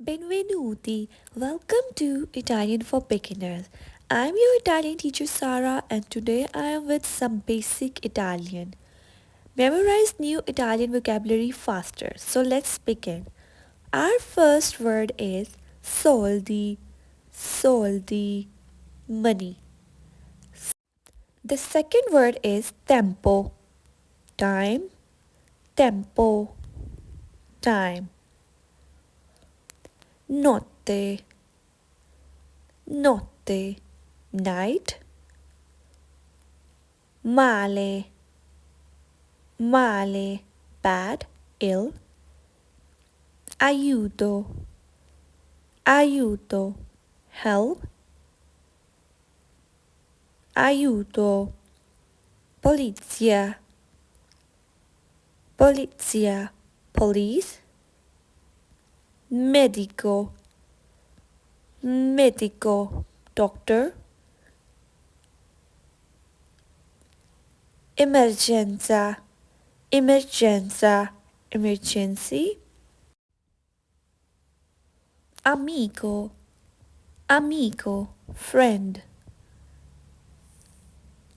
Benvenuti. Welcome to Italian for Beginners. I'm your Italian teacher Sara and today I am with some basic Italian. Memorize new Italian vocabulary faster. So let's begin. Our first word is soldi. Soldi. Money. The second word is tempo. Time. Tempo. Time. Notte. Notte. Night. Male. Male. Bad. Ill. Aiuto. Aiuto. Help. Aiuto. Polizia. Polizia. Police. Medico. Medico. Doctor. Emergenza. Emergenza. Emergency. Amico. Amico. Friend.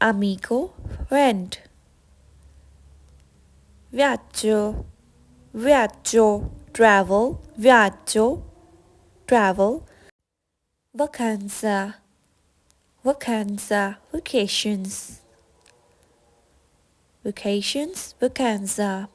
Amico. Friend. Viaggio. Viaggio. Travel. Viaggio. Travel. Vacanza. Vacanza. Vacations. Vacations. Vacanza.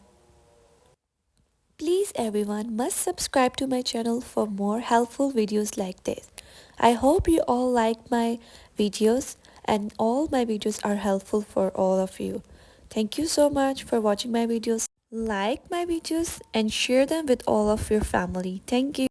Please everyone must subscribe to my channel for more helpful videos like this. I hope you all like my videos and all my videos are helpful for all of you. Thank you so much for watching my videos. Like my videos and share them with all of your family. Thank you.